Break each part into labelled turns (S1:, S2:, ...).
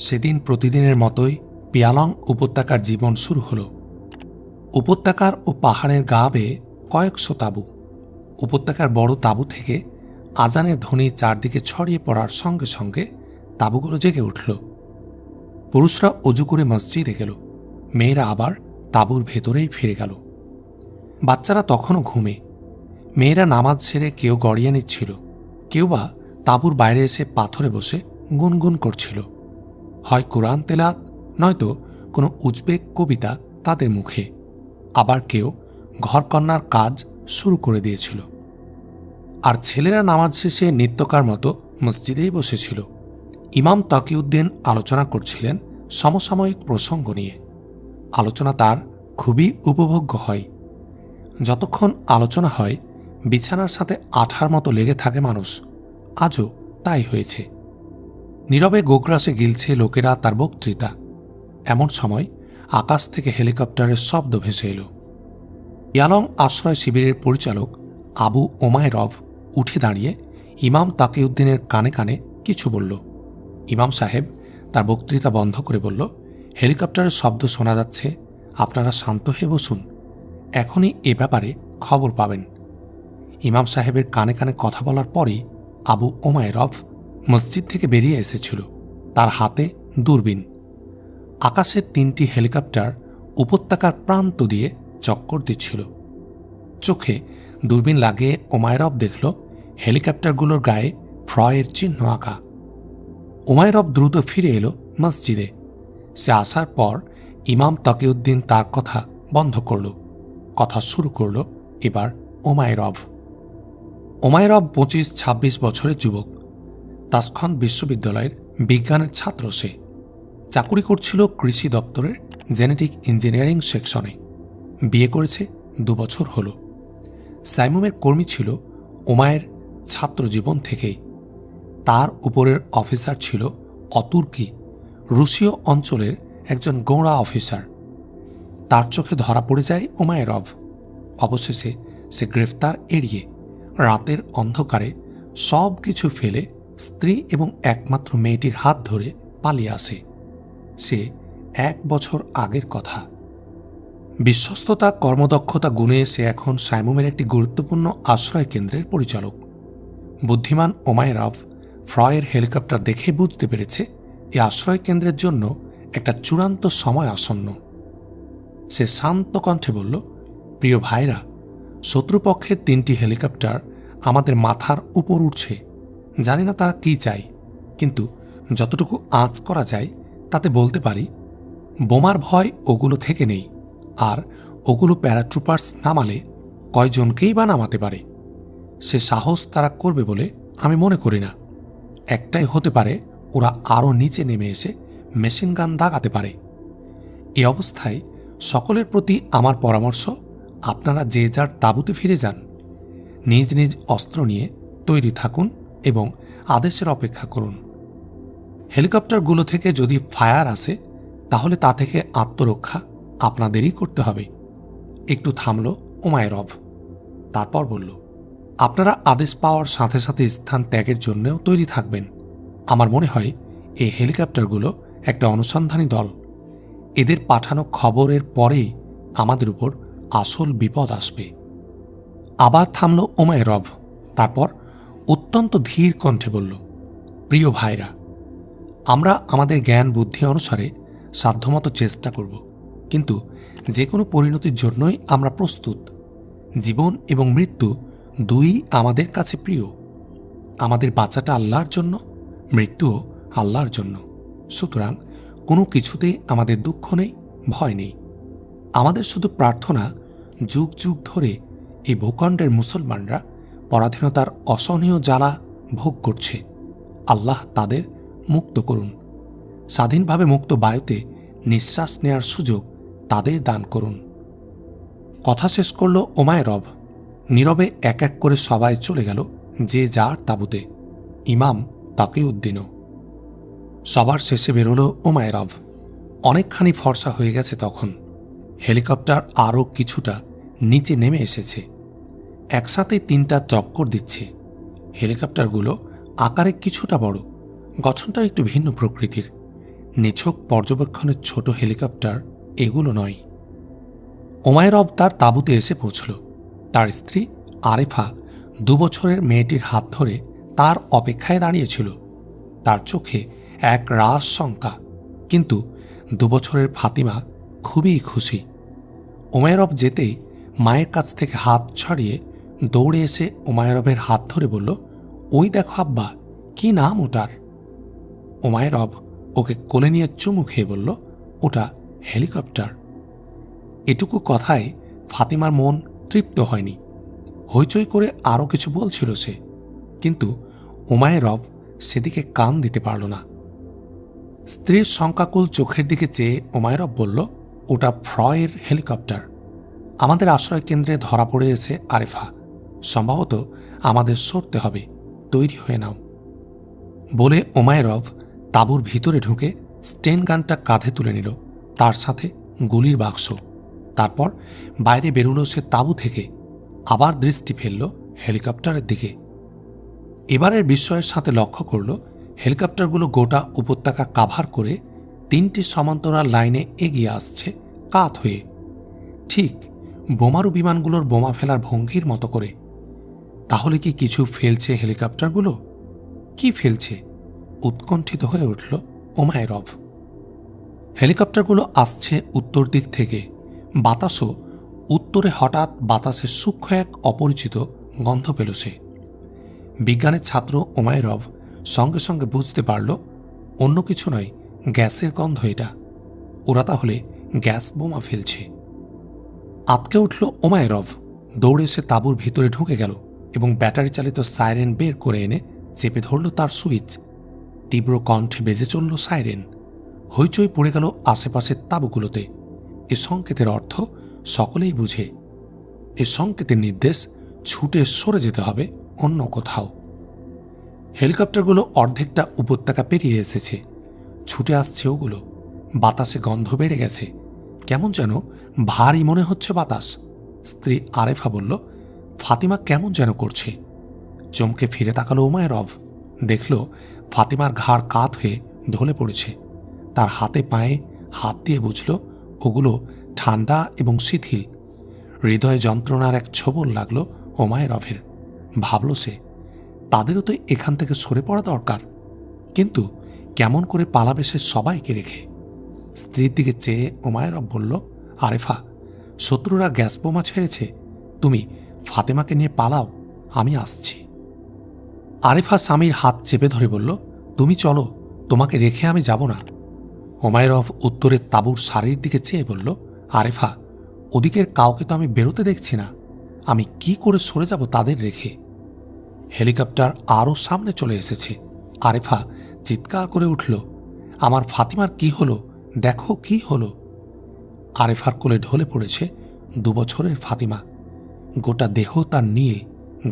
S1: সেদিন প্রতিদিনের মতোই পিয়ালং উপত্যকার জীবন শুরু হলো। উপত্যকার ও পাহাড়ের গা বেয়ে কয়েকশো তাঁবু। উপত্যকার বড় তাঁবু থেকে আজানের ধ্বনি চারদিকে ছড়িয়ে পড়ার সঙ্গে সঙ্গে তাঁবুগুলো জেগে উঠল। পুরুষরা অজু করে মসজিদে গেল, মেয়েরা আবার তাঁবুর ভেতরেই ফিরে গেল। বাচ্চারা তখনও ঘুমে। মেয়েরা নামাজ সেরে কেউ গড়িয়ে নিচ্ছিল, কেউ বা তাঁবুর বাইরে এসে পাথরে বসে গুনগুন করছিল। হয় কোরআন তেলাওয়াত, নয়তো কোনো উজবেক কবিতা তাদের মুখে। আবার কেউ ঘরকন্নার কাজ শুরু করে দিয়েছিল। আর ছেলেরা নামাজ শেষে নিত্যকার মতো মসজিদেই বসেছিল। ইমাম তাকিউদ্দিন আলোচনা করছিলেন সমসাময়িক প্রসঙ্গ নিয়ে। আলোচনা তার খুবই উপভোগ্য হয়। যতক্ষণ আলোচনা হয় বিছানার সাথে আঠার মতো লেগে থাকে মানুষ। আজও তাই হয়েছে। নীরবে গোগ্রাসে গিলছে লোকেরা তার বক্তৃতা। এমন সময় আকাশ থেকে হেলিকপ্টারের শব্দ ভেসে এলো। ইয়ালং আশ্রয় শিবিরের পরিচালক আবু ওমায়রভ উঠে দাঁড়িয়ে ইমাম তাকিউদ্দিনের কানে কানে কিছু বলল। ইমাম সাহেব তার বক্তৃতা বন্ধ করে বলল, হেলিকপ্টারের শব্দ শোনা যাচ্ছে, আপনারা শান্ত হয়ে বসুন, এখনই এ ব্যাপারে খবর পাবেন। ইমাম সাহেবের কানে কানে কথা বলার পরই আবু ওমায়রভ মসজিদ থেকে বেরিয়ে এসেছিল, তার হাতে দূরবীন। আকাশের 3টি হেলিকপ্টার উপত্যকার প্রান্ত দিয়ে চক্কর দিচ্ছিল। চোখে দূরবীন লাগিয়ে ওমায়রভ দেখল হেলিকপ্টারগুলোর গায়ে ফ্রয়ের চিহ্ন আঁকা। ওমায়রভ দ্রুত ফিরে এলো মসজিদে। সে আসার পর ইমাম তাকিউদ্দিন তার কথা বন্ধ করল। কথা শুরু করল এবার ওমায়রভ। 25-26 বছরের যুবক। তাসখন্দ বিশ্ববিদ্যালয়ের বিজ্ঞানের ছাত্র সে। চাকুরি করছিল কৃষি দপ্তরের জেনেটিক ইঞ্জিনিয়ারিং সেকশনে। বিয়ে করেছে 2 বছর হল। সাইমুমের কর্মী ছিল ওমায়ের ছাত্র জীবন থেকেই। তার উপরের অফিসার ছিল অতুর্কি, রুশীয় অঞ্চলের একজন গোঁড়া অফিসার। তার চোখে ধরা পড়ে যায় ওমায়রভ। অবশেষে সে গ্রেফতার এড়িয়ে রাতের অন্ধকারে সব কিছু ফেলে স্ত্রী এবং একমাত্র মেয়েটির হাত ধরে পালিয়ে আসে। সে 1 বছর আগের কথা। বিশ্বস্ততা, কর্মদক্ষতা গুণে সে এখন সাইমুমের একটি গুরুত্বপূর্ণ আশ্রয় কেন্দ্রের পরিচালক। বুদ্ধিমান ওমায়রভ ফ্রয়ের হেলিকপ্টার দেখে বুঝতে পেরেছে এই আশ্রয় কেন্দ্রের জন্য একটা চূড়ান্ত সময় আসন্ন। সে শান্ত কণ্ঠে বলল, প্রিয় ভাইরা, শত্রুপক্ষের 3টি হেলিকপ্টার আমাদের মাথার উপর উঠছে। জানি না তারা কি চায়, কিন্তু যতটুকু আঁচ করা যায় তাতে বলতে পারি বোমার ভয় ওগুলো থেকে নেই। আর ওগুলো প্যারাট্রুপার্স নামালে কয়জনকেই বা নামাতে পারে। সে সাহস তারা করবে বলে আমি মনে করি না। একটাই হতে পারে, ওরা আরও নিচে নেমে এসে মেশিন গান দাগাতে পারে। এই অবস্থায় সকলের প্রতি আমার পরামর্শ, আপনারা যে যার তাঁবুতে ফিরে যান। নিজ নিজ অস্ত্র নিয়ে তৈরি থাকুন এবং আদেশের অপেক্ষা করুন। হেলিকপ্টারগুলো থেকে যদি ফায়ার আসে তাহলে তা থেকে আত্মরক্ষা আপনাদেরই করতে হবে। একটু থামল ওমায়রভ, তারপর বলল, আপনারা আদেশ পাওয়ার সাথে সাথে স্থান ত্যাগের জন্যও তৈরি থাকবেন। আমার মনে হয় এই হেলিকপ্টারগুলো একটা অনুসন্ধানী দল। এদের পাঠানো খবরের পরেই আমাদের উপর আসল বিপদ আসবে। আবার থামল ওমায়রভ, তারপর অত্যন্ত ধীর কণ্ঠে বলল, প্রিয় ভাইরা, আমরা আমাদের জ্ঞান বুদ্ধি অনুসারে সাধ্যমতো চেষ্টা করব, কিন্তু যে কোনো পরিণতির জন্যই আমরা প্রস্তুত। জীবন এবং মৃত্যু দুই আমাদের কাছে প্রিয়। আমাদের বাঁচাটা আল্লাহর জন্য, মৃত্যুও আল্লাহর জন্য। সুতরাং কোনো কিছুতেই আমাদের দুঃখ নেই, ভয় নেই। আমাদের শুধু প্রার্থনা, যুগ যুগ ধরে এই ভূখণ্ডের মুসলমানরা পরাধীনতার অসহনীয় জ্বালা ভোগ করছে, আল্লাহ তাদের মুক্ত করুন। স্বাধীনভাবে মুক্ত বায়ুতে নিঃশ্বাস নেয়ার সুযোগ তাদের দান করুন। কথা শেষ করল ওমায়রভ। নীরবে এক এক করে সবাই চলে গেল যে যার তাঁবুতে, ইমাম তাকিউদ্দিনও। সবার শেষে বেরোল ওমায়রভ। অনেকখানি ফর্সা হয়ে গেছে তখন। হেলিকপ্টার আরও কিছুটা নিচে নেমে এসেছে। একসাথে 3টা চক্কর দিচ্ছে। হেলিকপ্টারগুলো আকারে কিছুটা বড়, গঠনটা একটু ভিন্ন প্রকৃতির। নিছক পর্যবেক্ষণের ছোট হেলিকপ্টার এগুলো নয়। ওমাইরভ তার তাঁবুতে এসে পৌঁছল। তার স্ত্রী আরেফা 2 বছরের মেয়েটির হাত ধরে তার অপেক্ষায় দাঁড়িয়েছিল। তার চোখে এক রাস শঙ্কা, কিন্তু 2 বছরের ফাতিমা খুবই খুশি। ওমাইরভ যেতেই মায়ের কাছ থেকে হাত ছাড়িয়ে দৌড়ে এসে ওমাইরভের হাত ধরে বলল, ওই দেখো আব্বা, কি নাম ওটার? ওমাইরভ ওকে কোলে নিয়ে চুমু খেয়ে বলল, ওটা হেলিকপ্টার। এটুকু কথায় ফাতিমার মন তৃপ্ত হয়নি। হইচই করে আরও কিছু বলছিল সে, কিন্তু ওমাইরভ সেদিকে কান দিতে পারল না। স্ত্রীর শঙ্কাকুল চোখের দিকে চেয়ে ওমাইরভ বলল, ওটা ফ্রয়ের হেলিকপ্টার। আমাদের আশ্রয় কেন্দ্রে ধরা পড়ে গেছে আরেফা। সম্ভবত আমাদের সরতে হবে, তৈরি হয়ে নাও। বলে ওমাইরভ তাঁবুর ভিতরে ঢুকে স্টেন গানটা কাঁধে তুলে নিল, তার সাথে গুলির বাক্স। তারপর বাইরে বেরুল সে তাঁবু থেকে। আবার দৃষ্টি ফেলল হেলিকপ্টারের দিকে। এবারের বিস্ময়ের সাথে লক্ষ্য করল হেলিকপ্টারগুলো গোটা উপত্যকা কাভার করে 3টি সমান্তরাল লাইনে এগিয়ে আসছে কাত হয়ে, ঠিক বোমারু বিমানগুলোর বোমা ফেলার ভঙ্গির মতো করে। তাহলে কি কিছু ফেলছে হেলিকপ্টারগুলো? কি ফেলছে? উৎকণ্ঠিত হয়ে উঠল ওমাইরভ। হেলিকপ্টারগুলো আসছে উত্তর দিক থেকে। বাতাসও উত্তরে। হঠাৎ বাতাসের সূক্ষ্ম এক অপরিচিত গন্ধ পেল সে। বিজ্ঞানের ছাত্র ওমাইরভ সঙ্গে সঙ্গে বুঝতে পারল অন্য কিছু নয়, গ্যাসের গন্ধ এটা। ওরা তাহলে গ্যাস বোমা ফেলছে। আটকে উঠল ওমাইরভ। দৌড়ে সে তাঁবুর ভিতরে ঢুকে গেল এবং ব্যাটারি চালিত সাইরেন বের করে এনে চেপে ধরল তার সুইচ। তীব্র কণ্ঠে বেজে চলল সাইরেন। হইচই পড়ে গেল আশেপাশের তাঁবুগুলোতে। এ সংকেতের অর্থ সকলেই বুঝে। এ সংকেতের নির্দেশ ছুটে সরে যেতে হবে অন্য কোথাও। হেলিকপ্টারগুলো অর্ধেকটা উপত্যকা পেরিয়ে এসেছে। ছুটে আসছে ওগুলো। বাতাসে গন্ধ বেড়ে গেছে। কেমন যেন ভারী মনে হচ্ছে বাতাস। স্ত্রী আরেফা বলল, ফাতিমা কেমন যেন করছে। চমকে ফিরে তাকালো ওমাইরভ। দেখল ফাতিমার ঘাড় কাত হয়ে ঢলে পড়েছে। তার হাতে পায়ে হাত দিয়ে বুঝল ওগুলো ঠান্ডা এবং শিথিল। হৃদয়ে যন্ত্রণার এক ছোবল লাগলো ওমাইরভের। ভাবল সে, তাদেরও তো এখান থেকে সরে পড়া দরকার, কিন্তু কেমন করে পালাবে সে সবাইকে রেখে? স্ত্রীর দিকে চেয়ে ওমাইরভ বলল, আরেফা, শত্রুরা গ্যাস বোমা ছেড়েছে। তুমি ফাতেমাকে নিয়ে পালাও, আমি আসছি। আরেফা স্বামীর হাত চেপে ধরে বলল, তুমি চলো, তোমাকে রেখে আমি যাব না। ওমাইরভ উত্তরের তাঁবুর সারির দিকে চেয়ে বলল, আরেফা, ওদিকের কাউকে তো আমি বেরোতে দেখছি না। আমি কি করে সরে যাব তাদের রেখে? হেলিকপ্টার আরও সামনে চলে এসেছে। আরেফা চিৎকার করে উঠল, আমার ফাতিমার কি হলো? দেখো কি হলো। আরেফার কোলে ঢলে পড়েছে 2 বছরের ফাতিমা। গোটা দেহ তার নীল,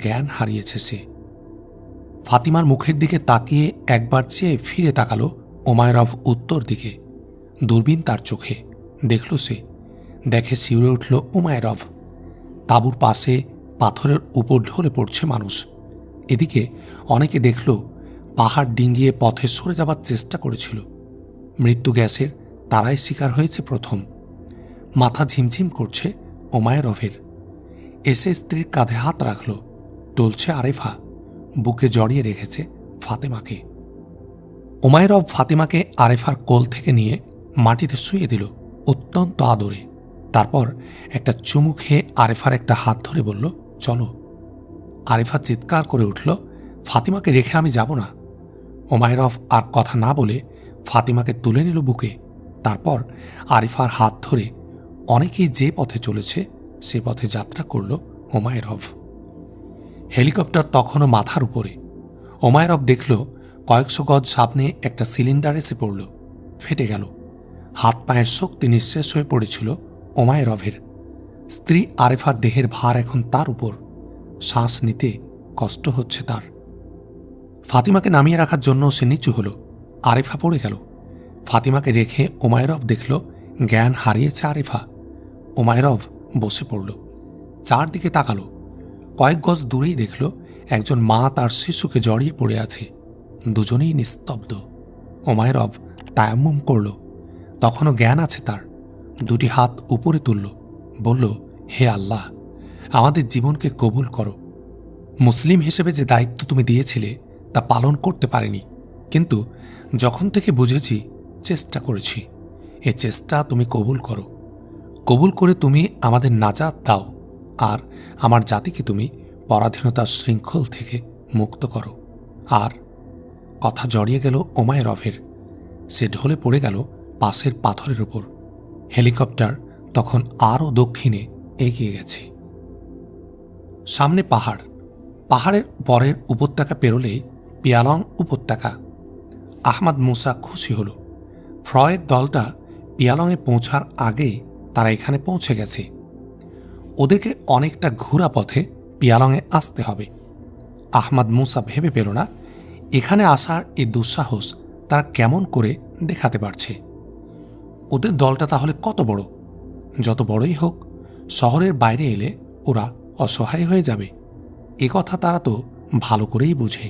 S1: জ্ঞান হারিয়েছে সে। ফাতিমার মুখের দিকে তাকিয়ে একবার চেয়ে ফিরে তাকালো ওমাইরভ উত্তর দিকে। দূরবীন তার চোখে। দেখল সে। দেখে শিউরে উঠল ওমাইরভ। তাঁবুর পাশে পাথরের উপর ঢলে পড়ছে মানুষ। এদিকে অনেকে দেখল পাহাড় ডিঙ্গিয়ে পথে সরে যাবার চেষ্টা করেছিল। মৃত্যু গ্যাসের তারাই শিকার হয়েছে প্রথম। মাথা ঝিমঝিম করছে ওমাইরভের। এসে স্ত্রীর কাঁধে হাত রাখল। টলছে আরেফা। বুকে জড়িয়ে রেখেছে ফাতেমাকে। ওমাইরভ ফাতেমাকে আরেফার কোল থেকে নিয়ে মাটিতে শুয়ে দিল অত্যন্ত আদরে। তারপর একটা চুমু খেয়ে আরেফার একটা হাত ধরে বলল, চলো। আরেফা চিৎকার করে উঠল, ফাতিমাকে রেখে আমি যাব না। ওমাইরভ আর কথা না বলে ফাতিমাকে তুলে নিল বুকে। তারপর আরিফার হাত ধরে অনেকেই যে পথে চলেছে সে পথে যাত্রা করল ওমাইরভ। হেলিকপ্টার তখনও মাথার উপরে। ওমাইরভ দেখল কয়েকশো গজ সামনে একটা সিলিন্ডার এসে পড়ল। ফেটে গেল। হাত পায়ের শক্তি নিঃশেষ হয়ে পড়েছিল ওমাইরভের। স্ত্রী আরেফার দেহের ভার এখন তার উপর। শ্বাস নিতে কষ্ট হচ্ছে তার। ফাতিমাকে নামিয়ে রাখার জন্য সে নিচু হল। আরেফা পড়ে গেল। ফাতিমাকে রেখে ওমাইরভ দেখল জ্ঞান হারিয়েছে আরেফা। ওমাইরভ বসে পড়ল। চারদিকে তাকালো। কয়েক গজ দূরেই দেখল একজন মা তার শিশুকে জড়িয়ে পড়ে আছে। দুজনেই নিস্তব্ধ। ওমাইরভ তায়াম্মুম করল। তখনও জ্ঞান আছে তার। দুটি হাত উপরে তুলল, বলল, হে আল্লাহ, আমাদের জীবনকে কবুল করো। মুসলিম হিসেবে যে দায়িত্ব তুমি দিয়েছিলে তা পালন করতে পারিনি, কিন্তু যখন থেকে বুঝেছি চেষ্টা করেছি। এ চেষ্টা তুমি কবুল করো। কবুল করে তুমি আমাদের নাজাত দাও, আর আমার জাতিকে তুমি পরাধীনতার শৃঙ্খল থেকে মুক্ত করো। আর কথা জড়িয়ে গেল ওমায়েরভের। সে ঢলে পড়ে গেল পাশের পাথরের উপর। হেলিকপ্টার তখন আরও দক্ষিণে এগিয়ে গেছে। সামনে পাহাড়। পাহাড়ের পরের উপত্যকা পেরোলেই পিয়ালং উপত্যকা। আহমাদ মুসা খুশি হল। ফ্রয়ের দলটা পিয়ালংয়ে পৌঁছার আগে তারা এখানে পৌঁছে গেছে। ওদেরকে অনেকটা ঘোরা পথে পিয়ালংয়ে আসতে হবে। আহমাদ মুসা ভেবে পেল না এখানে আসার এই দুঃসাহস তারা কেমন করে দেখাতে পারছে। ওদের দলটা তাহলে কত বড়? যত বড়ই হোক, শহরের বাইরে এলে ওরা অসহায় হয়ে যাবে, এ কথা তারা তো ভালো করেই বুঝে।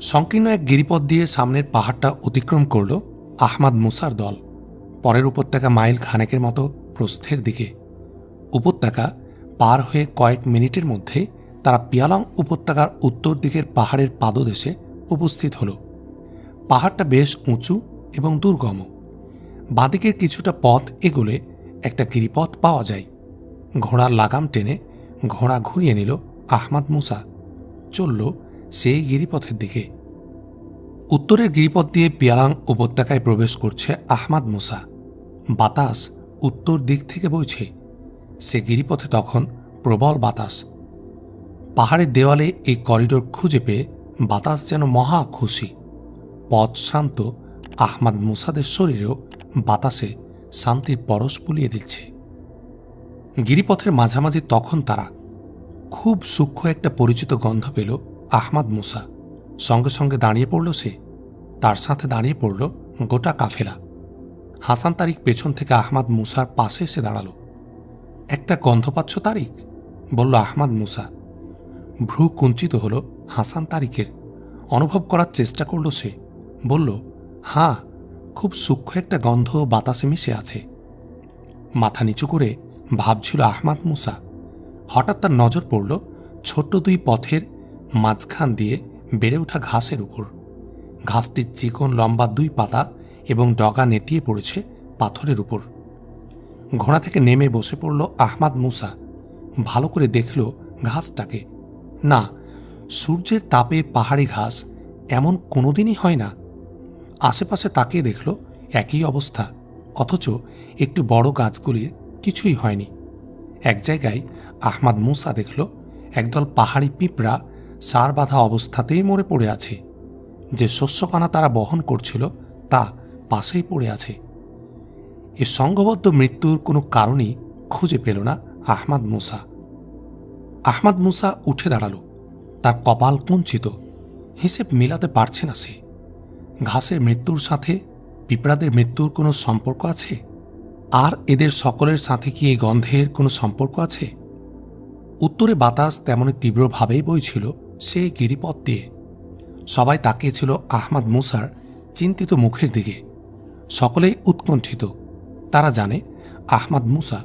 S1: সংকীর্ণ এক গিরিপথ দিয়ে সামনের পাহাড়টা অতিক্রম করল আহমাদ মুসার দল। পরের উপত্যকা মাইল খানেকের মতো প্রস্থের দিকে। উপত্যকা পার হয়ে কয়েক মিনিটের মধ্যে তারা পিয়ালং উপত্যকার উত্তর দিকের পাহাড়ের পাদদেশে উপস্থিত হল। পাহাড়টা বেশ উঁচু এবং দুর্গম। বাঁদিকের কিছুটা পথ এগোলে একটা গিরিপথ পাওয়া যায়। ঘোড়ার লাগাম টেনে ঘোড়া ঘুরিয়ে নিল আহমাদ মুসা। চলল সেই গিরিপথের দিকে। উত্তরের গিরিপথ দিয়ে পিয়ালং উপত্যকায় প্রবেশ করছে আহমাদ মুসা। বাতাস উত্তর দিক থেকে বইছে। সে গিরিপথে তখন প্রবল বাতাস। পাহাড়ের দেওয়ালে এই করিডোর খুঁজে পেয়ে বাতাস যেন মহা খুশি। পথ শান্ত, আহমাদ মুসাদের শরীরেও বাতাসে শান্তির পরশ বুলিয়ে দিচ্ছে। গিরিপথের মাঝামাঝি তখন তারা। খুব সূক্ষ্ম একটা পরিচিত গন্ধ পেল আহমাদ মুসা। সঙ্গে সঙ্গে দাঁড়িয়ে পড়ল সে। তার সাথে দাঁড়িয়ে পড়ল গোটা কাফেলা। হাসান তারিক পেছন থেকে আহমাদ মুসার পাশে এসে দাঁড়াল। একটা গন্ধ পাচ্ছ তারিক? বলল আহমাদ মুসা। ভ্রু কুঞ্চিত হল হাসান তারিকের। অনুভব করার চেষ্টা করল সে। বলল, হাঁ, খুব সূক্ষ্ম একটা গন্ধ বাতাসে মিশে আছে। মাথা নিচু করে ভাবছিল আহমাদ মুসা। হঠাৎ তার নজর পড়ল ছোট্ট দুই পথের মাঝখান দিয়ে বেড়ে ওঠা ঘাসের উপর। ঘাসটির চিকন লম্বা দুই পাতা এবং ডগা নেতিয়ে পড়েছে পাথরের উপর। ঘোড়া থেকে নেমে বসে পড়ল আহমাদ মুসা। ভালো করে দেখল ঘাসটাকে। না, সূর্যের তাপে পাহাড়ি ঘাস এমন কোনোদিনই হয় না। আশেপাশে তাকিয়ে দেখল একই অবস্থা, অথচ একটু বড় গাছগুলির কিছুই হয়নি। এক জায়গায় আহমাদ মুসা দেখল একদল পাহাড়ি পিঁপড়া সার বাঁধা অবস্থাতেই মরে পড়ে আছে। যে শস্যকণা তারা বহন করছিল তা পাশেই পড়ে আছে। এ সংঘবদ্ধ মৃত্যুর কোনো কারণই খুঁজে পেল না আহমাদ মুসা। আহমাদ মুসা উঠে দাঁড়াল। তার কপাল কুঞ্চিত। হিসেব মিলাতে পারছে না সে। ঘাসের মৃত্যুর সাথে পিঁপড়াদের মৃত্যুর কোনো সম্পর্ক আছে? আর এদের সকলের সাথে কি এই গন্ধের কোনো সম্পর্ক আছে? উত্তরে বাতাস তেমনি তীব্রভাবেই বইছিল সেই গিরিপথ দিয়ে। সবাই তাকিয়েছিল আহমাদ মুসার চিন্তিত মুখের দিকে। সকলেই উৎকণ্ঠিত। তারা জানে আহমাদ মুসা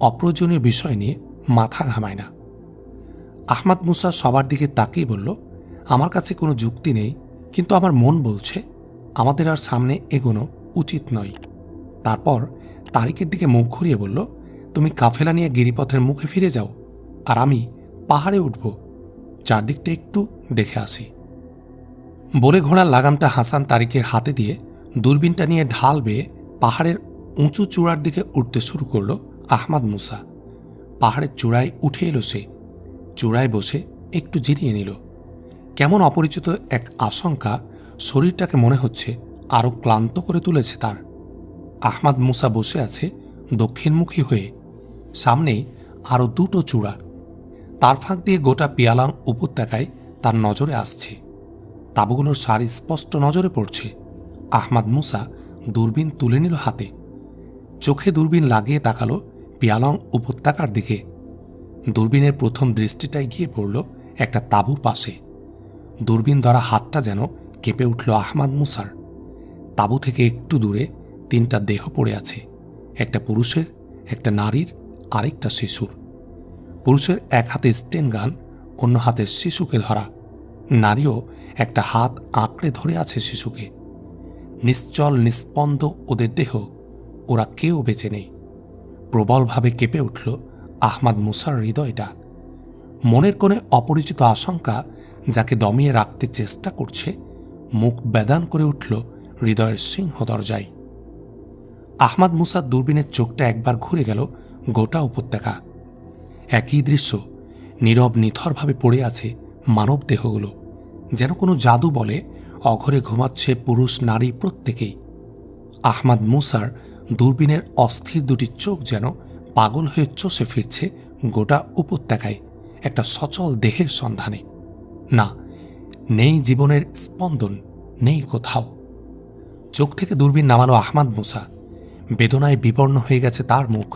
S1: অপ্রয়োজনীয় বিষয় নিয়ে মাথা ঘামায় না। আহমাদ মুসা সবার দিকে তাকিয়ে বলল, আমার কাছে কোনো যুক্তি নেই, কিন্তু আমার মন বলছে আমাদের আর সামনে এগোনো উচিত নয়। তারপর তারিকের দিকে মুখ ঘুরিয়ে বলল, তুমি কাফেলা নিয়ে গিরিপথের মুখে ফিরে যাও, আর আমি পাহাড়ে উঠব, চারদিকটা একটু দেখে আসি। বলে ঘোড়ার লাগামটা হাসান তারিকের হাতে দিয়ে দূরবীনটা নিয়ে ঢাল বেয়ে পাহাড়ের উঁচু চূড়ার দিকে উঠতে শুরু করল আহমাদ মুসা। পাহাড়ের চূড়ায় উঠে এলো সে। চূড়ায় বসে একটু জিরিয়ে নিল। কেমন অপরিচিত এক আশঙ্কা শরীরটাকে মনে হচ্ছে আরও ক্লান্ত করে তুলেছে তার। আহমাদ মুসা বসে আছে দক্ষিণমুখী হয়ে। সামনেই আরও দুটো চূড়া। তার ফাঁক দিয়ে গোটা পিয়ালং উপত্যকায় তার নজরে আসছে। তাঁবুগুলোর সারি স্পষ্ট নজরে পড়ছে। আহমাদ মুসা দূরবীন তুলে নিল হাতে। চোখে দূরবীন লাগিয়ে তাকালো পিয়ালং উপত্যকার দিকে। দূরবীনের প্রথম দৃষ্টিটাই গিয়ে পড়ল একটা তাঁবুর পাশে। দূরবীন ধরা হাতটা যেন কেঁপে উঠল আহমাদ মুসার। তাঁবু থেকে একটু দূরে 3টা দেহ পড়ে আছে, একটা পুরুষের, একটা নারীর, আরেকটা শিশুর। পুরুষের এক হাতে স্টেন গান, অন্য হাতে শিশুকে ধরা। নারীও একটা হাত আঁকড়ে ধরে আছে শিশুকে। নিশ্চল নিস্পন্দ ওদের দেহ, ওরা কেউ বেঁচে নেই। প্রবলভাবে কেঁপে উঠল আহমাদ মুসার হৃদয়টা। মনের কোণে অপরিচিত আশঙ্কা যাকে দমিয়ে রাখতে চেষ্টা করছে, মুখ বেদান করে উঠল হৃদয়ের সিংহ দরজায়। আহমাদ মুসার দূরবীনের চোখটা একবার ঘুরে গেল গোটা উপত্যকা। একই দৃশ্য, নীরব নিথরভাবে পড়ে আছে মানব দেহগুলো, যেন কোনো জাদু বলে অঘরে ঘুমাচ্ছে পুরুষ নারী প্রত্যেকেই। আহমাদ মুসার দূরবীনের অস্থির দুটি চোখ যেন পাগল হয়ে চষে ফিরছে গোটা উপত্যকায় একটা সচল দেহের সন্ধানে। না, নেই জীবনের স্পন্দন, নেই কোথাও। চোখ থেকে দূরবীন নামালো আহমাদ মুসা। বেদনায় বিবর্ণ হয়ে গেছে তার মুখ।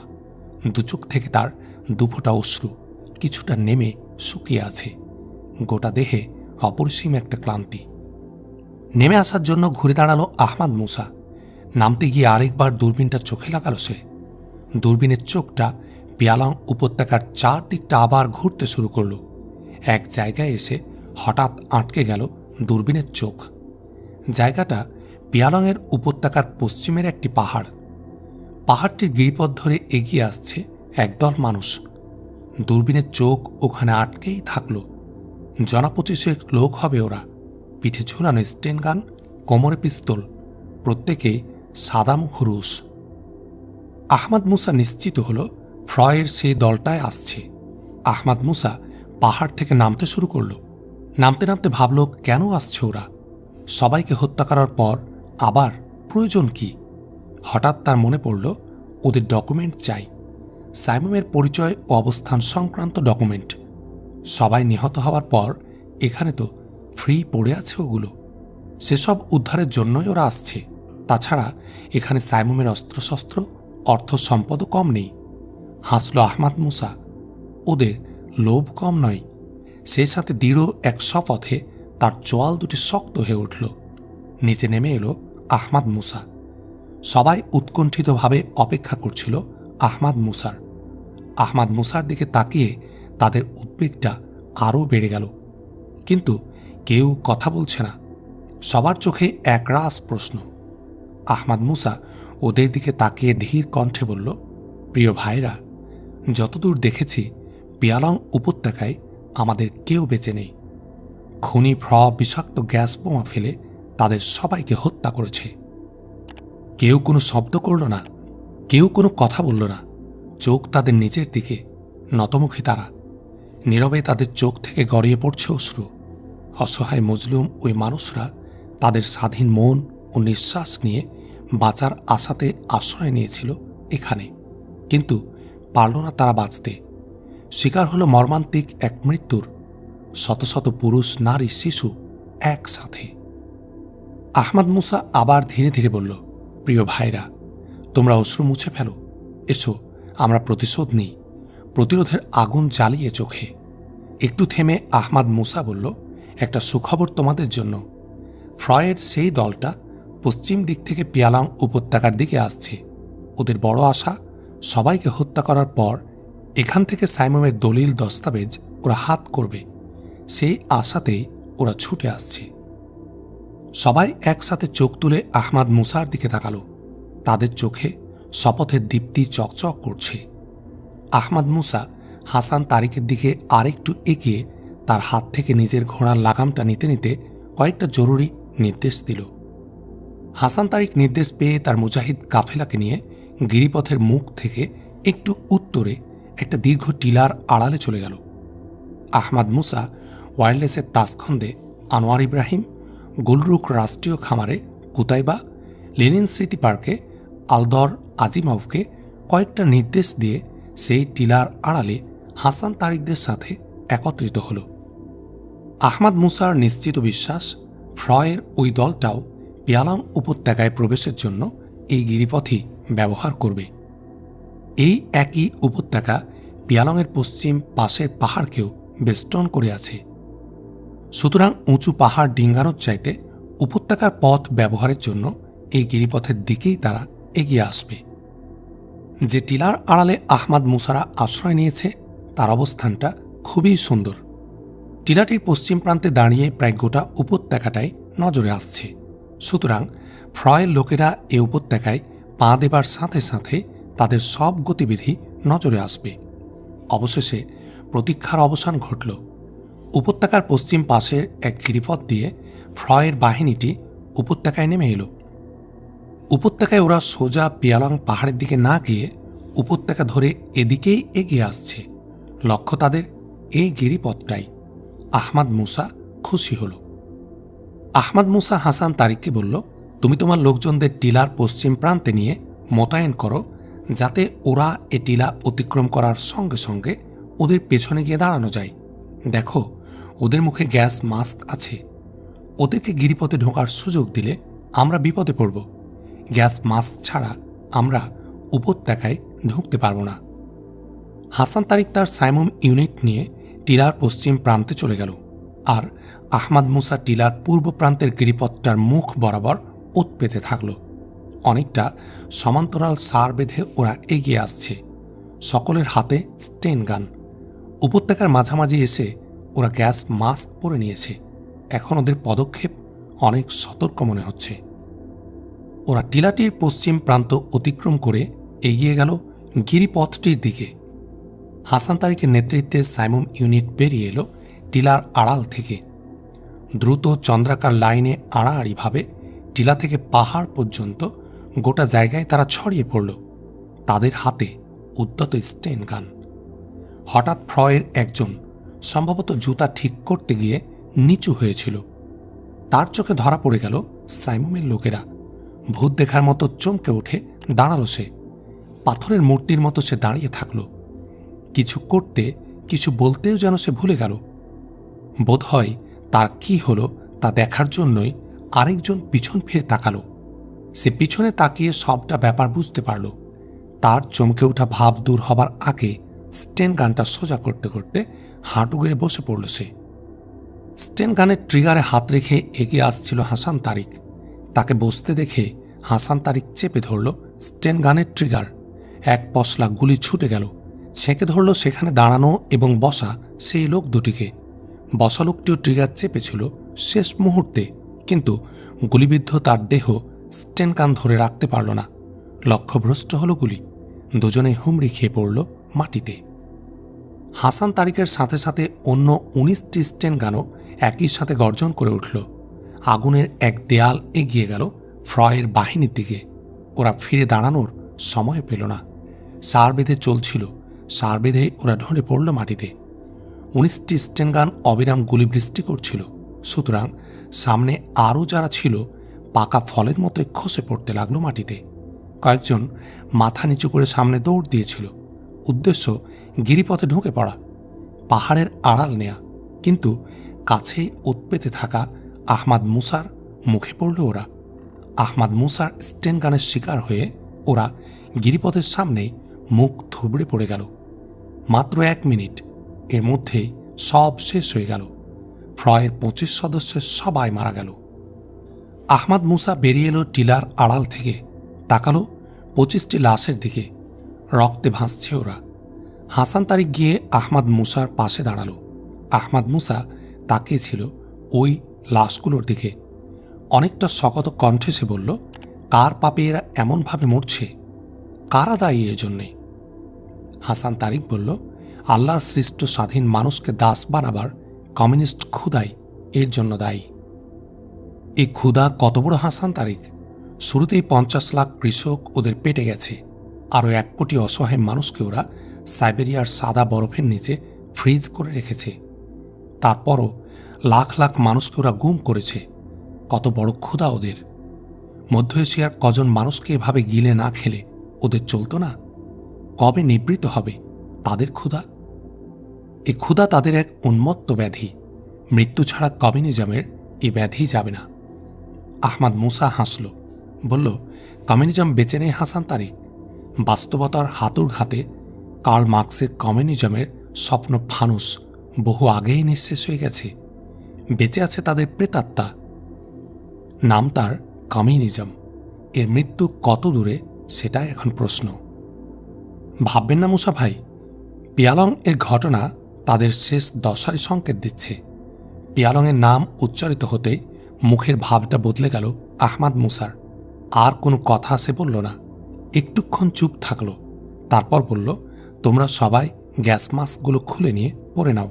S1: দুচোখ থেকে তার দুফোঁটা অশ্রু কিছুটা নেমে শুকিয়ে আছে। গোটা দেহে অপরিসীম একটা ক্লান্তি। নেমে আসার জন্য ঘুরে দাঁড়ালো আহমাদ মুসা। নামতে গিয়ে আরেকবার দূরবীনটা চোখে লাগালো সে। দূরবীনের চোখটা পিয়ালং উপত্যকার চারদিকটা আবার ঘুরতে শুরু করল। এক জায়গায় এসে হঠাৎ আটকে গেল দূরবীনের চোখ। জায়গাটা পিয়ালংয়ের উপত্যকার পশ্চিমের একটি পাহাড়। পাহাড়টির গিরিপথ ধরে এগিয়ে আসছে একদল মানুষ। দূরবীনের চোখ ওখানে আটকেই থাকল। 25 লোক হবে ওরা। পিঠে ঝুলানো স্টেন গান, কোমরে পিস্তল, প্রত্যেকেই সাদামুখ রুশ। আহমাদ মুসা নিশ্চিত হল ফ্রয়ের সেই দলটায় আসছে। আহমাদ মুসা পাহাড় থেকে নামতে শুরু করল। নামতে নামতে ভাবল, কেন আসছে ওরা? সবাইকে হত্যা করার পর আবার প্রয়োজন কি? হঠাৎ তার মনে পড়ল ওদের ডকুমেন্ট চাই, সাইমনের পরিচয় ও অবস্থান সংক্রান্ত ডকুমেন্ট। সবাই নিহত হওয়ার পর এখানে তো ফ্রি পড়ে আছে ওগুলো। সেসব উদ্ধারের জন্যই ওরা আসছে। তাছাড়া এখানে সাইমনের অস্ত্রশস্ত্র, অর্থ সম্পদও কম নেই। হাসল আহমাদ মুসা। ওদের লোভ কম নয়, সেই সাথে দৃঢ় এক শপথে তার চোয়াল দুটি শক্ত হয়ে উঠল। নিচে নেমে এলো আহমাদ মুসা। সবাই উৎকণ্ঠিতভাবে অপেক্ষা করছিল আহমাদ মুসার। আহমাদ মুসার দিকে তাকিয়ে তাদের উদ্বেগটা আরও বেড়ে গেল। কিন্তু কেউ কথা বলছে না। সবার চোখে একরাশ প্রশ্ন। আহমাদ মুসা ওদের দিকে তাকিয়ে ধীর কণ্ঠে বলল, প্রিয় ভাইরা, যতদূর দেখেছি পিয়ালং উপত্যকায় আমাদের কেউ বেঁচে নেই। খুনি বিষাক্ত গ্যাস বোমা ফেলে তাদের সবাইকে হত্যা করেছে। কেউ কোনো শব্দ করল না, কেউ কোনো কথা বলল না। চোখ তাদের নিচের দিকে, নতমুখী তারা। নীরবে তাদের চোখ থেকে গড়িয়ে পড়ছে অশ্রু। অসহায় মজলুম ওই মানুষরা তাদের স্বাধীন মন ও নিঃশ্বাস নিয়ে বাঁচার আশাতে আশ্রয় নিয়েছিল এখানে, কিন্তু পারল না তারা বাঁচতে। শিকার হলো মর্মান্তিক এক মৃত্যুর। শত শত পুরুষ, নারী, শিশু একসাথে। আহমাদ মুসা আবার ধীরে ধীরে বলল, প্রিয় ভাইরা, তোমরা অশ্রু মুছে ফেলো। এসো, আমরা প্রতিশোধ নিই। প্রতিরোধের আগুন জ্বালিয়ে চোখে। একটু থেমে আহমাদ মুসা বলল, একটা সুখবর তোমাদের জন্য। ফ্রয়ের সেই দলটা পশ্চিম দিক থেকে পিয়ালং উপত্যকার দিকে আসছে। ওদের বড় আশা, সবাইকে হত্যা করার পর এখান থেকে সাইমনের দলিল দস্তাবেজ ওরা হাত করবে। সেই আশাতেই ওরা ছুটে আসছে। সবাই একসাথে চোখ তুলে আহমাদ মুসার দিকে তাকালো। তাদের চোখে শপথের দীপ্তি চকচক করছে। আহমাদ মুসা হাসান তারিকের দিকে আরেকটু এগিয়ে তার হাত থেকে নিজের ঘোড়ার লাগামটা নিতে নিতে কয়েকটা জরুরি নির্দেশ দিল। হাসান তারিক নির্দেশ পেয়ে তার মুজাহিদ কাফেলাকে নিয়ে গিরিপথের মুখ থেকে একটু উত্তরে একটা দীর্ঘ টিলার আড়ালে চলে গেল। আহমাদ মুসা ওয়্যারলেসের তাসখন্দে আনোয়ার ইব্রাহিম, গুলরুক রাষ্ট্রীয় খামারে কুতাইবা, লেনিন স্মৃতি পার্কে আলদর আজিমভকে কয়েকটা নির্দেশ দিয়ে সেই টিলার আড়ালে হাসান তারিকদের সাথে একত্রিত হল। আহমাদ মুসার নিশ্চিত বিশ্বাস, ফ্রয়ের ওই দলটাও পিয়ালং উপত্যকায় প্রবেশের জন্য এই গিরিপথই ব্যবহার করবে। এই একই উপত্যকা পিয়ালংয়ের পশ্চিম পাশের পাহাড়কেও বেষ্টন করে আছে। সুতরাং উঁচু পাহাড় ডিঙ্গানোর চাইতে উপত্যকার পথ ব্যবহারের জন্য এই গিরিপথের দিকেই তারা এগিয়ে আসবে। যে টিলার আড়ালে আহমাদ মুসারা আশ্রয় নিয়েছে তার অবস্থানটা খুবই সুন্দর। টিলাটির পশ্চিম প্রান্তে দাঁড়িয়ে প্রায় গোটা উপত্যকাটাই নজরে আসছে। সুতরাং ফ্রয়ের লোকেরা এ উপত্যকায় পা দেবার সাথে সাথে তাদের সব গতিবিধি নজরে আসবে। অবশেষে প্রতীক্ষার অবসান ঘটল। উপত্যকার পশ্চিম পাশের এক গিরিপথ দিয়ে ফ্রয়ের বাহিনীটি উপত্যকায় নেমে এলো। উপত্যকায় ওরা সোজা পিয়ালং পাহাড়ের দিকে না গিয়ে উপত্যকা ধরে এদিকেই এগিয়ে আসছে। লক্ষ্য তাদের এই গিরিপথটাই। আহমাদ মুসা খুশি হল। আহমাদ মুসা হাসান তারিককে বলল, তুমি তোমার লোকজনদের টিলার পশ্চিম প্রান্তে নিয়ে মোতায়েন করো, যাতে ওরা এ টিলা অতিক্রম করার সঙ্গে সঙ্গে ওদের পেছনে গিয়ে দাঁড়ানো যায়। দেখো, ওদের মুখে গ্যাস মাস্ক আছে। ওদেরকে গিরিপথে ঢোকার সুযোগ দিলে আমরা বিপদে পড়ব। গ্যাস মাস্ক ছাড়া আমরা উপত্যকায় ঢুকতে পারব না। হাসান তারিক তার সাইমুম ইউনিট নিয়ে টিলার পশ্চিম প্রান্তে চলে গেল, আর আহমাদ মুসা টিলার পূর্ব প্রান্তের গিরিপথটার মুখ বরাবর ওত পেতে থাকল। অনেকটা সমান্তরাল সার বেঁধে ওরা এগিয়ে আসছে। সকলের হাতে স্টেন গান। উপত্যকার মাঝামাঝি এসে ওরা গ্যাস মাস্ক পরে নিয়েছে। এখন ওদের পদক্ষেপ অনেক সতর্ক মনে হচ্ছে। ওরা টিলাটির পশ্চিম প্রান্ত অতিক্রম করে এগিয়ে গেল গিরিপথটির দিকে। হাসান তারিকের নেতৃত্বে সাইমুম ইউনিট বেরিয়ে এলো টিলার আড়াল থেকে। দ্রুত চন্দ্রাকার লাইনে আড়াআড়িভাবে টিলা থেকে পাহাড় পর্যন্ত গোটা জায়গায় তারা ছড়িয়ে পড়ল, তাদের হাতে উদ্যত স্টেন গান। হঠাৎ ফ্রয়ের একজন, সম্ভবত জুতা ঠিক করতে গিয়ে নিচু হয়েছিল। তার চোখে ধরা পড়ে গেল সাইমুমের লোকেরা। ভূত দেখার মতো চমকে উঠে দাঁড়ালো সে। পাথরের মূর্তির মতো সে দাঁড়িয়ে থাকল। কিছু করতে, কিছু বলতেও যেন সে ভুলে গেল। বোধহয় তার কি হলো তা দেখার জন্যই আরেকজন পিছন ফিরে তাকালো। সে পিছনে তাকিয়ে সবটা ব্যাপার বুঝতে পারল। তার চমকে ওঠা ভাব দূর হবার আগে স্টেন গানটা সোজা করতে করতে হাঁটু গেড়ে বসে পড়ল সে। স্টেন গানের ট্রিগারে হাত রেখে এগিয়ে আসছিল হাসান তারিক। তাকে বসতে দেখে হাসান তারিক চেপে ধরল স্টেন গানের ট্রিগার। এক পশলা গুলি ছুটে গেল, ছেঁকে ধরল সেখানে দাঁড়ানো এবং বসা সেই লোক দুটিকে। বসা লোকটিও ট্রিগার চেপেছিল শেষ মুহূর্তে, কিন্তু গুলিবিদ্ধ তার দেহ স্টেন গান ধরে রাখতে পারল না। লক্ষ্যভ্রষ্ট হল গুলি। দুজনে হুমড়ি খেয়ে পড়ল মাটিতে। হাসান তারিকের সাথে সাথে অন্য 19টি স্টেন গানও একই সাথে গর্জন করে উঠল। আগুনের এক দেয়াল এগিয়ে গেল ফ্রয়ের বাহিনীর দিকে। ওরা ফিরে দাঁড়ানোর সময় পেল না। সার বেঁধে চলছিল, সার বেঁধে ওরা ঢলে পড়ল মাটিতে। 19টি স্টেন গান অবিরাম গুলিবৃষ্টি করছিল। সুতরাং সামনে আরও যারা ছিল পাকা ফলের মতো খসে পড়তে লাগলো মাটিতে। কয়েকজন মাথা নিচু করে সামনে দৌড় দিয়েছিল। উদ্দেশ্য গিরিপথে ঢুকে পড়া, পাহাড়ের আড়াল নেয়া। কিন্তু কাছেই উৎপেতে থাকা আহমাদ মুসার মুখে পড়ল ওরা। আহমাদ মুসার স্টেন গানের শিকার হয়ে ওরা গিরিপথের সামনেই মুখ থুবড়ে পড়ে গেল। মাত্র 1 মিনিট, এর মধ্যেই সব শেষ হয়ে গেল। ফ্রয়ের 25 সদস্যের সবাই মারা গেল। আহমাদ মুসা বেরিয়ে এলো টিলার আড়াল থেকে, তাকালো 25টি লাশের দিকে। রক্তে ভাসছে ওরা। হাসান তারিক গিয়ে আহমাদ মুসার পাশে দাঁড়ালো। আহমাদ মুসা তাকিয়েছিল ওই লাশগুলোর দিকে। অনেকটা শকত কণ্ঠে সে বলল, কার পাপে এরা এমনভাবে মরছে? কারা দায়ী এর জন্যে? হাসান তারিক বলল, আল্লাহর সৃষ্ট স্বাধীন মানুষকে দাস বানাবার কমিউনিস্ট ক্ষুধাই এর জন্য দায়ী। এই ক্ষুধা কত বড় হাসান তারিক! শুরুতেই 50 লাখ কৃষক ওদের পেটে গেছে। আরও 1 কোটি অসহায় মানুষকে ওরা সাইবেরিয়ার সাদা বরফের নিচে ফ্রিজ করে রেখেছে। তারপরও লাখ লাখ মানুষকে ওরা গুম করেছে। কত বড় ক্ষুধা ওদের! মধ্য এশিয়ার কজন মানুষকে এভাবে গিলে না খেলে ওদের চলতো না? কবে নিবৃত হবে তাদের ক্ষুধা? এই ক্ষুধা তাদের এক উন্মত্ত ব্যাধি। মৃত্যু ছাড়া কমিউনিজমের এ ব্যাধি যাবে না। আহমাদ মুসা হাসল, বলল, কমিউনিজম বেঁচে নেই হাসান তারিক। বাস্তবতার হাতুড় ঘাতে কার্ল মার্কসের কমিউনিজমের স্বপ্ন ফানুস বহু আগেই নিঃশেষ হয়ে গেছে। বেঁচে আছে তাদের প্রেতাত্মা। নাম তার কমিউনিজম। এর মৃত্যু কত দূরে সেটাই এখন প্রশ্ন। ভাববেন না মুসা ভাই, পিয়ালং এর ঘটনা তাদের শেষ দশারই সংকেত দিচ্ছে। পিয়ালংয়ের নাম উচ্চারিত হতে মুখের ভাবটা বদলে গেল আহমাদ মুসার। আর কোনো কথা সে বলল না, একটুক্ষণ চুপ থাকল। তারপর বলল, তোমরা সবাই গ্যাস মাস্কগুলো খুলে নিয়ে পরে নাও,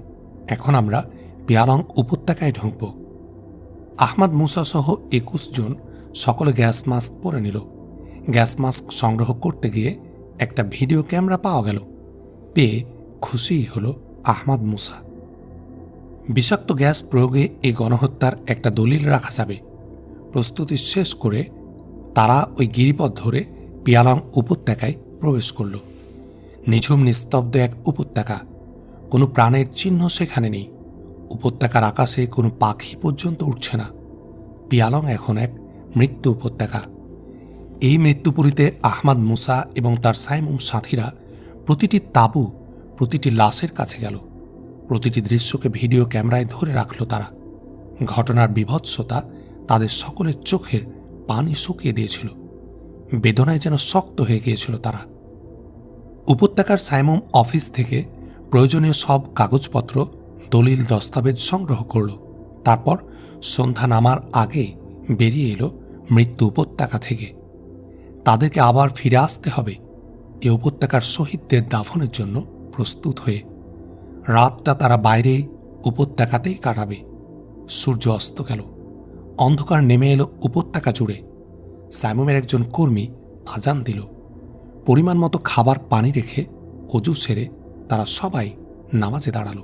S1: এখন আমরা পিয়ালং উপত্যকায় ঢুকব। আহমাদ মুসা সহ 21 জন সকলে গ্যাস মাস্ক পরে নিল। গ্যাস মাস্ক সংগ্রহ করতে গিয়ে একটা ভিডিও ক্যামেরা পাওয়া গেল। পেয়ে খুশি হল আহমাদ মুসা। বিষাক্ত গ্যাস প্রয়োগে এই গণহত্যার একটা দলিল রাখা যাবে। প্রস্তুতি শেষ করে তারা ওই গিরিপথ ধরে পিয়ালং উপত্যকায় প্রবেশ করল। নিঝুম নিস্তব্ধ এক উপত্যকা, কোনো প্রাণের চিহ্ন সেখানে নেই। উপত্যকার আকাশে কোনো পাখি পর্যন্ত উঠছে না। পিয়ালং এখন এক মৃত্যু উপত্যকা। এই মৃত্যুপুরীতে আহমাদ মুসা এবং তার সাইমুম সাথীরা প্রতিটি তাঁবু, প্রতিটি লাশের কাছে গেল। প্রতিটি দৃশ্যকে ভিডিও ক্যামেরায় ধরে রাখল তারা। ঘটনার বীভৎসতা তাদের সকলের চোখের পানি শুকিয়ে দিয়েছিল। বেদনায় যেন শক্ত হয়ে গিয়েছিল তারা। উপত্যকার সাইমুম অফিস থেকে প্রয়োজনীয় সব কাগজপত্র, দলিল, দস্তাবেজ সংগ্রহ করল। তারপর সন্ধ্যা নামার আগে বেরিয়ে এলো মৃত্যু উপত্যকা থেকে। তাদেরকে আবার ফিরে আসতে হবে এ উপত্যকার শহীদদের দাফনের জন্য প্রস্তুত হয়ে। রাতটা তারা বাইরে উপত্যকাতেই কাটাবে। সূর্য অস্ত গেল, অন্ধকার নেমে এলো উপত্যকা জুড়ে। সাইমুমের একজন কর্মী আজান দিল। পরিমাণ মতো খাবার পানি রেখে অজু সেরে তারা সবাই নামাজে দাঁড়াল।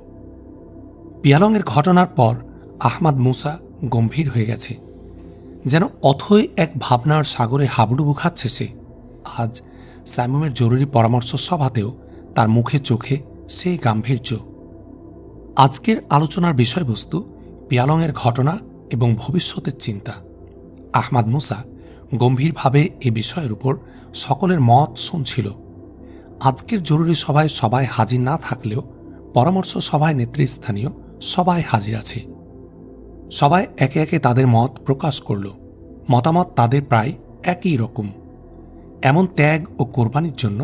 S1: পিয়ালংয়ের ঘটনার পর আহমাদ মুসা গম্ভীর হয়ে গেছে। যেন অথই এক ভাবনার সাগরে হাবুডুবু খাচ্ছে সে। আজ সাইমুমের জরুরি পরামর্শ সভাতেও তার মুখে চোখে সেই গাম্ভীর্য। আজকের আলোচনার বিষয়বস্তু পিয়ালংয়ের ঘটনা এবং ভবিষ্যতের চিন্তা। আহমাদ মুসা গম্ভীরভাবে এ বিষয়ের উপর সকলের মত শুনছিল। আজকের জরুরি সভায় সবাই হাজির না থাকলেও পরামর্শ সভায় নেতৃস্থানীয় সবাই হাজির আছে। সবাই একে একে তাদের মত প্রকাশ করল। মতামত তাদের প্রায় একই রকম। এমন ত্যাগ ও কোরবানির জন্য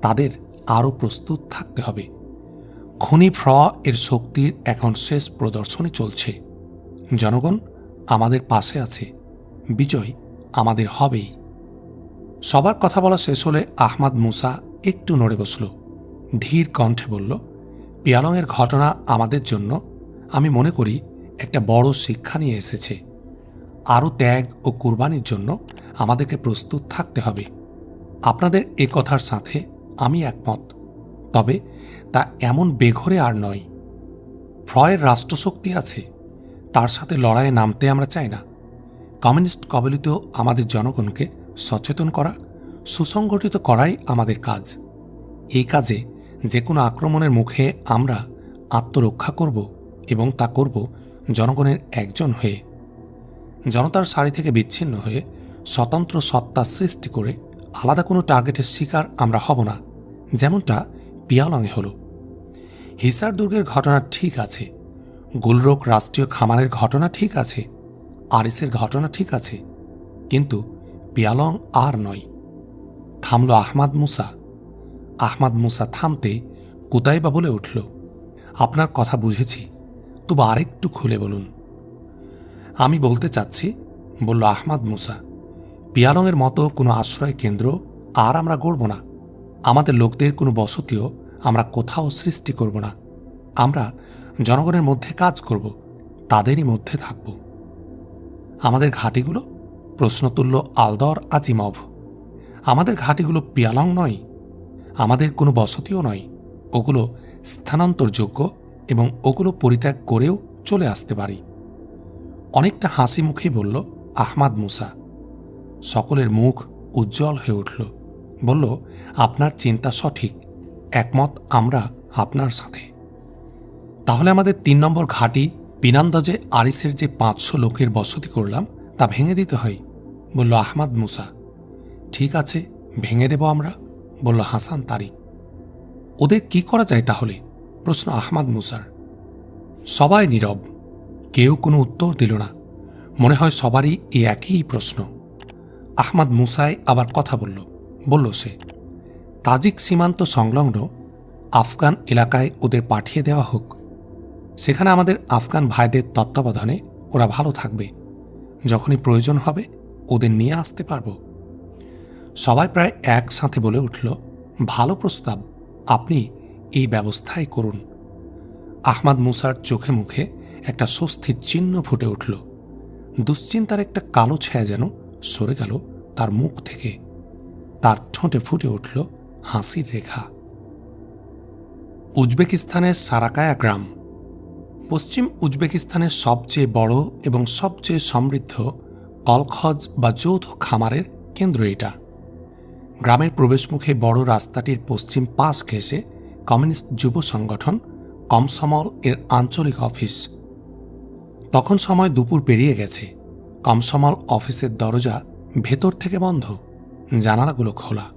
S1: তাদের আরও প্রস্তুত থাকতে হবে। খুনি ফ্র এর শক্তির এখন শেষ প্রদর্শনী চলছে। জনগণ আমাদের পাশে আছে, বিজয় আমাদের হবেই। সবার কথা বলা শেষ হলে আহমাদ মুসা একটু নড়ে বসল। ধীর কণ্ঠে বলল, পিয়ালংয়ের ঘটনা আমাদের জন্য, আমি মনে করি, একটা বড় শিক্ষা নিয়ে এসেছে। আরও ত্যাগ ও কুরবানির জন্য আমাদেরকে প্রস্তুত থাকতে হবে। আপনাদের এ কথার সাথে আমি একমত, তবে তা এমন বেঘরে আর নয়। ফ্রয়ের রাষ্ট্রশক্তি আছে, তার সাথে লড়াইয়ে নামতে আমরা চাই না। কমিউনিস্ট কবলিত আমাদের জনগণকে সচেতন করা, সুসংগঠিত করাই আমাদের কাজ। এই কাজে যে কোনো আক্রমণের মুখে আমরা আত্মরক্ষা করব এবং তা করব জনগণের একজন হয়ে। জনতার সারি থেকে বিচ্ছিন্ন হয়ে স্বতন্ত্র সত্তা সৃষ্টি করে আলাদা কোনো টার্গেটের শিকার আমরা হব না, যেমনটা পিয়ালংয়ে হল। হিসার দুর্গের ঘটনা ঠিক আছে, গুলরোক রাষ্ট্রীয় খামারের ঘটনা ঠিক আছে, আরিসের ঘটনা ঠিক আছে, কিন্তু পিয়ালং আর নয়। থামল আহমাদ মুসা। আহমাদ মুসা থামতে কুতাইবা বলে উঠল, আপনার কথা বুঝেছি, তবু আরেকটু খুলে বলুন। আমি বলতে চাচ্ছি, বলল আহমাদ মুসা, পিয়ালংয়ের মতো কোনো আশ্রয় কেন্দ্র আর আমরা গড়ব না। আমাদের লোকদের কোনো বসতিও আমরা কোথাও সৃষ্টি করব না। আমরা জনগণের মধ্যে কাজ করব, তাদেরই মধ্যে থাকব। আমাদের ঘাঁটিগুলো, প্রশ্ন তুলল আলদর আজিমভ। আমাদের ঘাঁটিগুলো পিয়ালং নয়, আমাদের কোনো বসতিও নয়। ওগুলো স্থানান্তরযোগ্য এবং ওগুলো পরিত্যাগ করেও চলে আসতে পারি। অনেকটা হাসি মুখেই বলল আহমাদ মুসা। সকলের মুখ উজ্জ্বল হয়ে উঠল। বলল, আপনার চিন্তা সঠিক, একমত আমরা আপনার সাথে। তাহলে আমাদের 3 নম্বর ঘাঁটি পিনান্দজে আরিসের যে 500 লোকের বসতি করলাম তা ভেঙে দিতে হয়, বলল আহমাদ মুসা। ঠিক আছে, ভেঙে দেব আমরা, বলল হাসান তারিক। ওদের কি করা যায় তাহলে, প্রশ্ন আহমাদ মুসার। সবাই নীরব, কেউ কোনো উত্তর দিল না। মনে হয় সবারই এই একই প্রশ্ন। আহমদ মুসাই আবার কথা বলল সে, তাজিক সীমান্ত সংলগ্ন আফগান এলাকায় ওদের পাঠিয়ে দেওয়া হোক। সেখানে আমাদের আফগান ভাইদের তত্ত্বাবধানে ওরা ভালো থাকবে। যখনই প্রয়োজন হবে ওদের নিয়ে আসতে পারব। সবাই প্রায় একসাথে বলে উঠল, ভালো প্রস্তাব, আপনি এই ব্যবস্থাই করুন। আহমদ মুসার চোখে মুখে একটা স্বস্তির চিহ্ন ফুটে উঠল। দুশ্চিন্তার একটা কালো ছায়া যেন সরে গেল তার মুখ থেকে। তার ঠোঁটে ফুটে উঠল হাসির রেখা। উজবেকিস্তানের সারাকায়া গ্রাম পশ্চিম উজবেকিস্তানের সবচেয়ে বড় এবং সবচেয়ে সমৃদ্ধ কলখজ বা যৌথ খামারের কেন্দ্র এটা। গ্রামের প্রবেশমুখে বড় রাস্তাটির পশ্চিম পাশ ঘেঁষে কমিউনিস্ট যুব সংগঠন কমসমল এর আঞ্চলিক অফিস। তখন সময় দুপুর পেরিয়ে গেছে। কমসমল অফিসের দরজা ভেতর থেকে বন্ধ, জানালাগুলো খোলা।